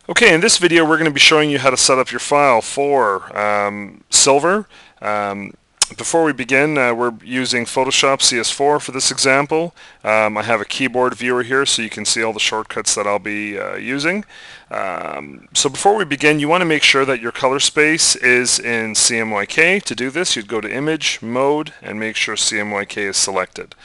Okay, in this video we're going to be showing you how to set up your file for Silver. Before we begin, we're using Photoshop CS4 for this example. I have a keyboard viewer here so you can see all the shortcuts that I'll be using. So before we begin, you want to make sure that your color space is in CMYK. To do this, you'd go to Image, Mode, and make sure CMYK is selected.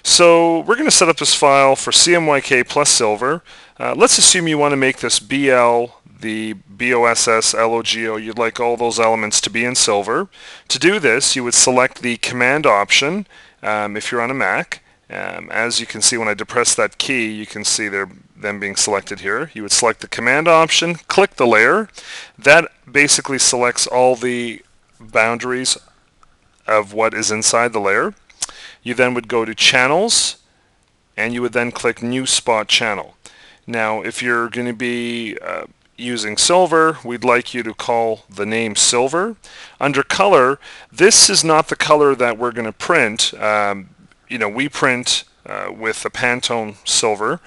So we're going to set up this file for CMYK plus Silver. Let's assume you want to make this BL, the BOSS, LOGO. You'd like all those elements to be in Silver. To do this, you would select the Command option if you're on a Mac. As you can see, when I depress that key, you can see them being selected here. You would select the Command option, click the layer. That basically selects all the boundaries of what is inside the layer. You then would go to Channels, and you would then click New Spot Channel. Now, if you're going to be using Silver, we'd like you to call the name Silver. Under Color, this is not the color that we're going to print. We print with a Pantone Silver.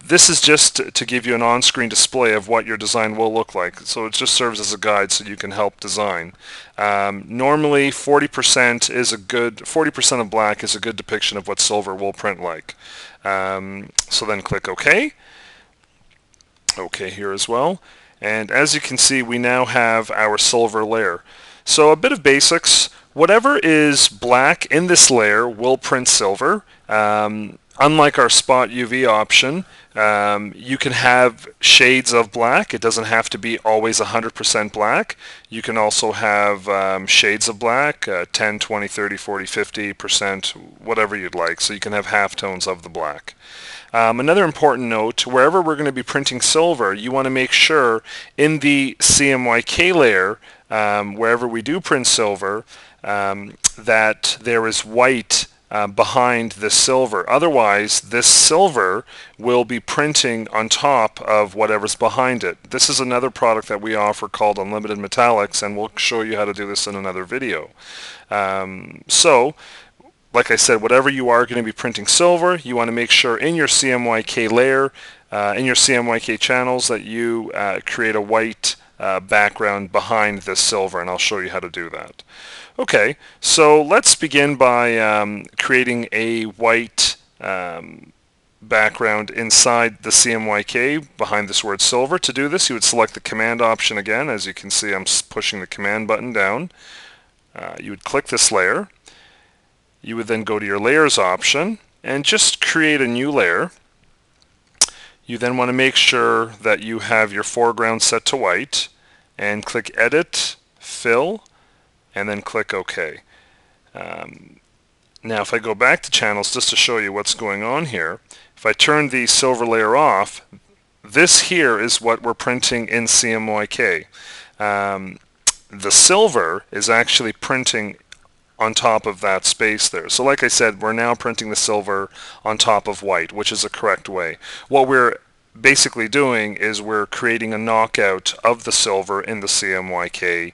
This is just to give you an on-screen display of what your design will look like. So it just serves as a guide so you can help design. Normally 40% of black is a good depiction of what Silver will print like. So then click OK. OK here as well. And as you can see, we now have our Silver layer. So a bit of basics. Whatever is black in this layer will print Silver. Unlike our Spot UV option, you can have shades of black. It doesn't have to be always 100% black. You can also have shades of black, 10, 20, 30, 40, 50%, whatever you'd like. So you can have halftones of the black. Another important note, wherever we're going to be printing Silver, you want to make sure in the CMYK layer, wherever we do print Silver, that there is white behind this Silver. Otherwise, this Silver will be printing on top of whatever's behind it. This is another product that we offer called Unlimited Metallics, and we'll show you how to do this in another video. Like I said, whatever you are going to be printing Silver, you want to make sure in your CMYK layer, in your CMYK channels, that you create a white background behind this Silver, and I'll show you how to do that. Okay, so let's begin by creating a white background inside the CMYK behind this word Silver. To do this, you would select the Command option again. As you can see, I'm pushing the Command button down. You would click this layer. You would then go to your Layers option and just create a new layer. You then want to make sure that you have your foreground set to white and click Edit, Fill, and then click OK. Now if I go back to Channels just to show you what's going on here, if I turn the Silver layer off, this here is what we're printing in CMYK. The Silver is actually printing on top of that space there. So like I said, we're now printing the Silver on top of white, which is the correct way. What we're basically doing is we're creating a knockout of the Silver in the CMYK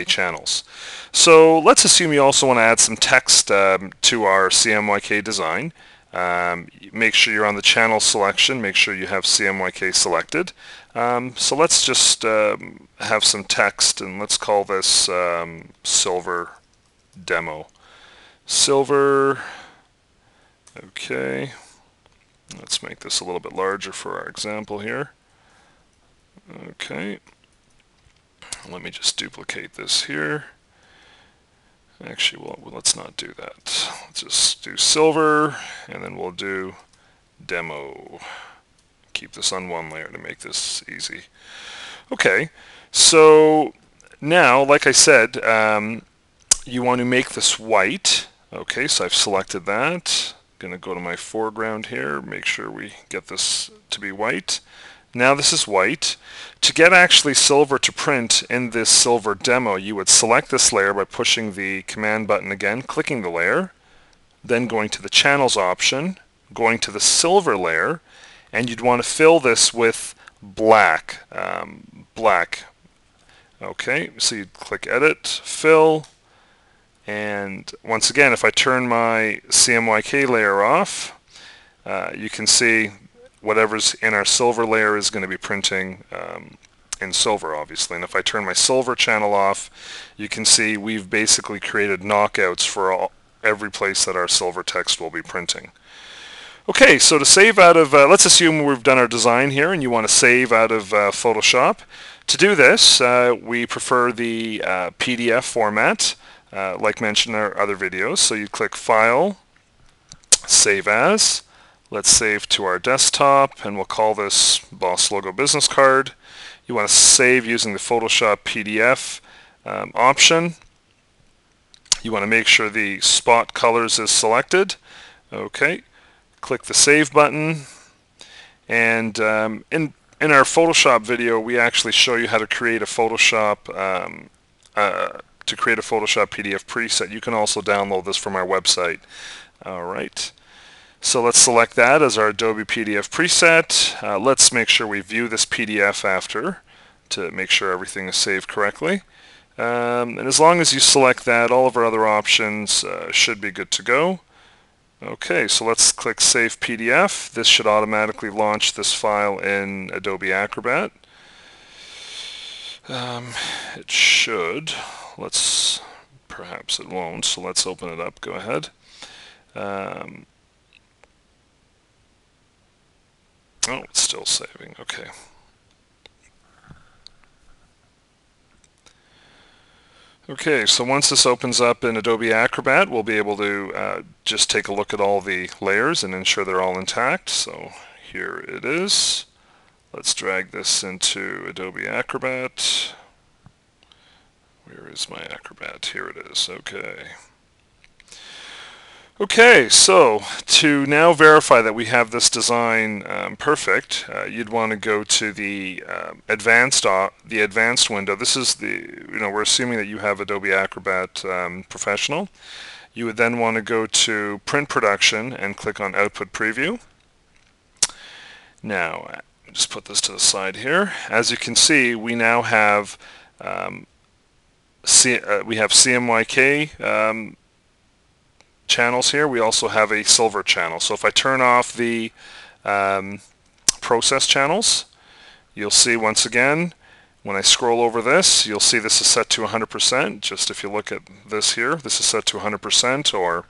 channels. So let's assume you also want to add some text to our CMYK design. Make sure you're on the channel selection. Make sure you have CMYK selected. So let's just have some text, and let's call this Silver Demo. Silver. Okay. Let's make this a little bit larger for our example here. Okay. Let me just duplicate this here. Actually, well, let's not do that. Let's just do Silver, and then we'll do Demo. Keep this on one layer to make this easy. Okay, so now, like I said, you want to make this white. Okay, so I've selected that. I'm going to go to my foreground here, make sure we get this to be white. Now this is white. To get actually Silver to print in this Silver demo, you would select this layer by pushing the Command button again, clicking the layer, then going to the Channels option, going to the Silver layer, and you'd want to fill this with black. Okay, so you'd click Edit, Fill, and once again, if I turn my CMYK layer off, you can see whatever's in our silver layer is going to be printing in silver, obviously. And if I turn my silver channel off, you can see we've basically created knockouts for every place that our silver text will be printing. Okay, so to save out of, let's assume we've done our design here and you want to save out of Photoshop. To do this, we prefer the PDF format, like mentioned in our other videos. So you click File, Save As. Let's save to our desktop, and we'll call this Boss Logo Business Card. You want to save using the Photoshop PDF option. You want to make sure the spot colors is selected. Okay, click the Save button, and in our Photoshop video, we actually show you how to create a Photoshop PDF preset. You can also download this from our website. All right. So let's select that as our Adobe PDF preset. Let's make sure we view this PDF after to make sure everything is saved correctly. And as long as you select that, all of our other options should be good to go. Okay, so let's click Save PDF. This should automatically launch this file in Adobe Acrobat. It should. Perhaps it won't, so let's open it up. Go ahead. Oh, it's still saving. Okay. Okay, so once this opens up in Adobe Acrobat, we'll be able to just take a look at all the layers and ensure they're all intact. So here it is. Let's drag this into Adobe Acrobat. Where is my Acrobat? Here it is. Okay. Okay, so to now verify that we have this design perfect, you'd want to go to the advanced window. This is we're assuming that you have Adobe Acrobat Professional. You would then want to go to Print Production and click on Output Preview. Now, just put this to the side here. As you can see, we now have CMYK channels here. We also have a silver channel. So if I turn off the process channels, you'll see once again when I scroll over this, you'll see this is set to 100%. Just if you look at this here, this is set to 100%, or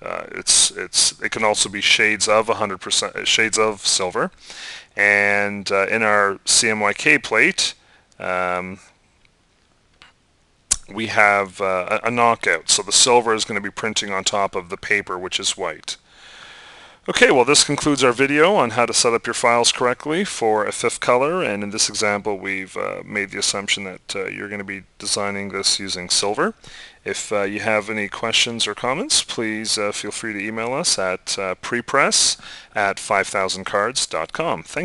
it can also be shades of 100%, shades of silver. And in our CMYK plate, we have a knockout, so the silver is going to be printing on top of the paper, which is white. Okay, well, this concludes our video on how to set up your files correctly for a fifth color, and in this example we've made the assumption that you're going to be designing this using silver. If you have any questions or comments, please feel free to email us at prepress@5000cards.com. Thank you.